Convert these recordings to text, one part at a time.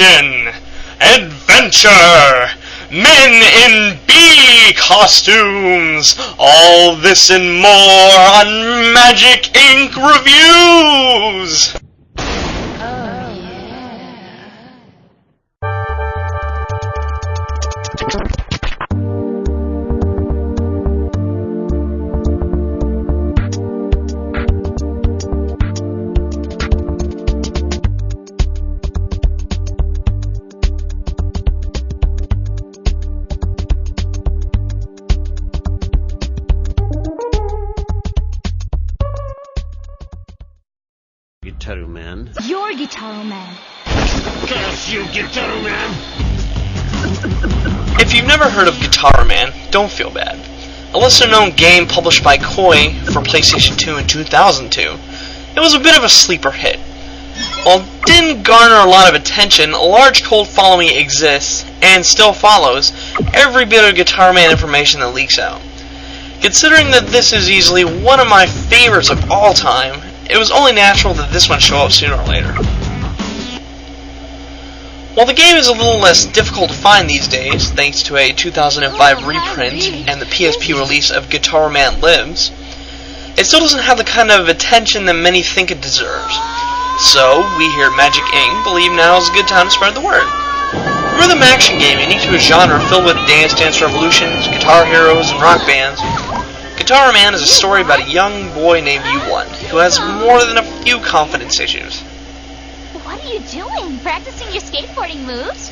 action, adventure, men in bee costumes, all this and more on Magic Inc. Reviews! Gitaroo Man. You're Gitaroo Man. Curse you, Gitaroo Man! If you've never heard of Gitaroo Man, don't feel bad. A lesser-known game published by Koei for PlayStation 2 in 2002, it was a bit of a sleeper hit. While it didn't garner a lot of attention, a large cult following exists, and still follows, every bit of Gitaroo Man information that leaks out. Considering that this is easily one of my favorites of all time, it was only natural that this one show up sooner or later. While the game is a little less difficult to find these days, thanks to a 2005 reprint and the PSP release of Gitaroo Man Lives, it still doesn't have the kind of attention that many think it deserves. So, we here at Magic Inc. believe now is a good time to spread the word. Rhythm action game unique to a genre filled with Dance Dance Revolutions, Guitar Heroes, and rock bands, Gitaroo Man is a story about a young boy named U1 who has more than a few confidence issues. What are you doing? Practicing your skateboarding moves?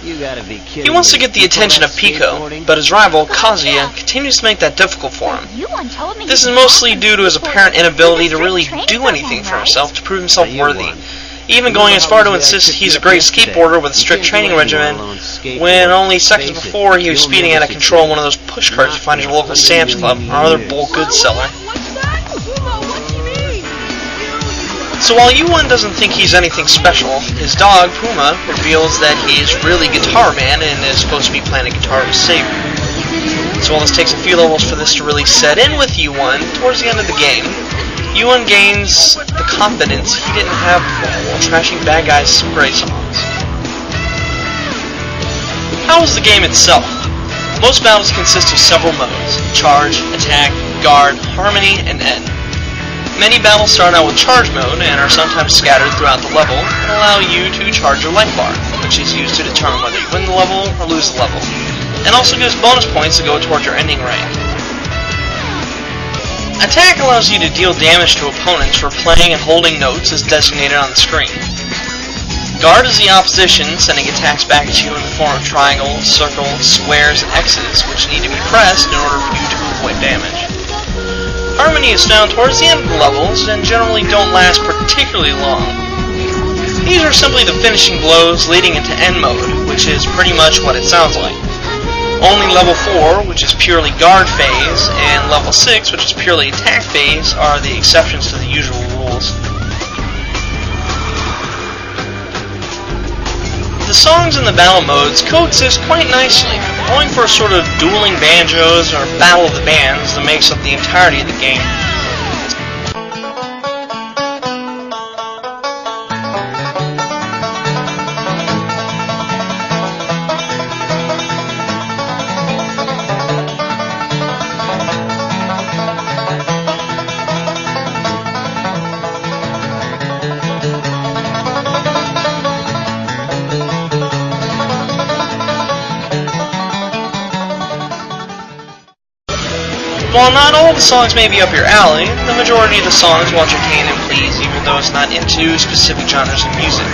You gotta be kidding. He wants to get the attention of Pico, but his rival, Kazuya, continues to make that difficult for him. This is mostly due to his apparent inability to really do anything for himself to prove himself worthy, even going as far to insist he's a great skateboarder with a strict training regimen, when only seconds before he was speeding out of control in one of those push carts you find at your local Sam's Club or other bulk goods seller. So while U1 doesn't think he's anything special, his dog, Puma, reveals that he's really Gitaroo Man and is supposed to be playing a guitar to save him. So while this takes a few levels for this to really set in with U1, towards the end of the game, U1 gains the confidence he didn't have before while trashing bad guys' some great songs. How is the game itself? Most battles consist of several modes: charge, attack, guard, harmony, and end. Many battles start out with charge mode and are sometimes scattered throughout the level and allow you to charge your life bar, which is used to determine whether you win the level or lose the level, and also gives bonus points to go towards your ending rank. Attack allows you to deal damage to opponents for playing and holding notes as designated on the screen. Guard is the opposition, sending attacks back at you in the form of triangles, circles, squares, and X's, which need to be pressed in order for you to avoid damage. Harmony is found towards the end of the levels and generally don't last particularly long. These are simply the finishing blows leading into end mode, which is pretty much what it sounds like. Only level 4, which is purely guard phase, and level 6, which is purely attack phase, are the exceptions to the usual rules. The songs in the battle modes coexist quite nicely, going for a sort of dueling banjos or battle of the bands that makes up the entirety of the game. While not all the songs may be up your alley, the majority of the songs will entertain and please, even though it's not into specific genres of music.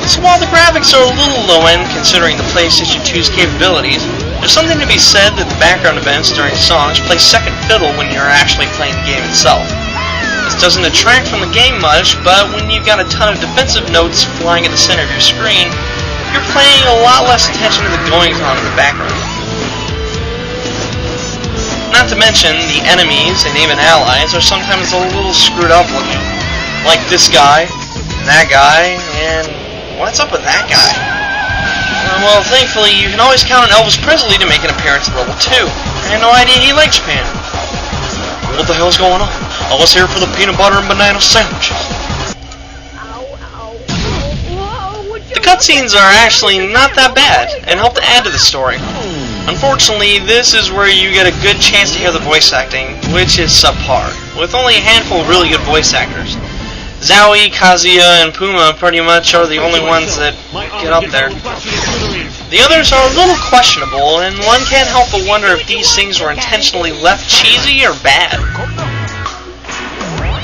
So while the graphics are a little low-end considering the PlayStation 2's capabilities, there's something to be said that the background events during songs play second fiddle when you're actually playing the game itself. This doesn't detract from the game much, but when you've got a ton of defensive notes flying at the center of your screen, you're paying a lot less attention to the goings-on in the background. Not to mention, the enemies, and even allies, are sometimes a little screwed up looking. Like this guy, and that guy, and what's up with that guy? Well, thankfully, you can always count on Elvis Presley to make an appearance at level 2. I had no idea he liked Japan. What the hell's going on? I was here for the peanut butter and banana sandwiches. cutscenes are actually not that bad, and help to add to the story. Unfortunately, this is where you get a good chance to hear the voice acting, which is subpar, with only a handful of really good voice actors. Zowie, Kazuya, and Puma pretty much are the only ones that get up there. The others are a little questionable, and one can't help but wonder if these things were intentionally left cheesy or bad.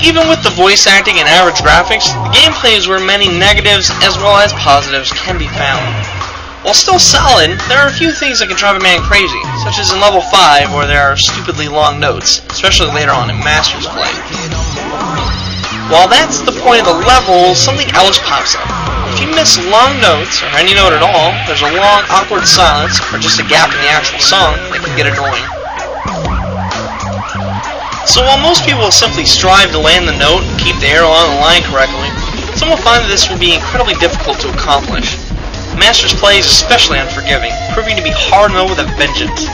Even with the voice acting and average graphics, the gameplay is where many negatives as well as positives can be found. While still solid, there are a few things that can drive a man crazy, such as in level 5 where there are stupidly long notes, especially later on in Master's Play. While that's the point of the level, something else pops up. If you miss long notes, or any note at all, there's a long awkward silence, or just a gap in the actual song that can get annoying. So while most people will simply strive to land the note and keep the arrow on the line correctly, some will find that this will be incredibly difficult to accomplish. Master's Play is especially unforgiving, proving to be hard mode with a vengeance.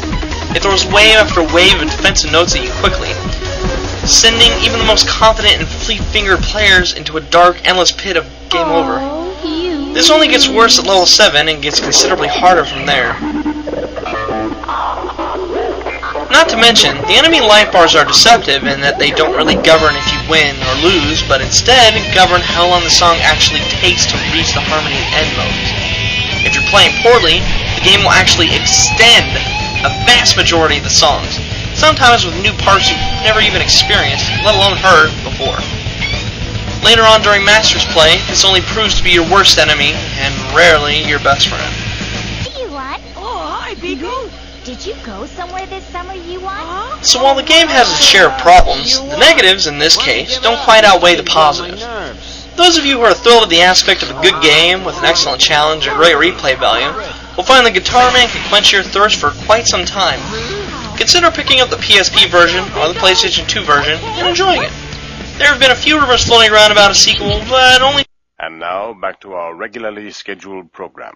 It throws wave after wave of defensive notes at you quickly, sending even the most confident and fleet-fingered players into a dark, endless pit of game over. This only gets worse at level 7 and gets considerably harder from there. Not to mention, the enemy life bars are deceptive in that they don't really govern if you win or lose, but instead govern how long the song actually takes to reach the harmony end modes. If you're playing poorly, the game will actually extend a vast majority of the songs, sometimes with new parts you've never even experienced, let alone heard, before. Later on during Master's Play, this only proves to be your worst enemy, and rarely your best friend. Hey, Yuan. Oh, hi, Bigo. Did you go somewhere this summer, Yuan? So while the game has its share of problems, the negatives, in this case, don't quite outweigh the positives. Those of you who are thrilled at the aspect of a good game, with an excellent challenge and great replay value, will find that Gitaroo Man can quench your thirst for quite some time. Consider picking up the PSP version, or the PlayStation 2 version, and enjoying it. There have been a few rumors floating around about a sequel, but only... And now, back to our regularly scheduled program.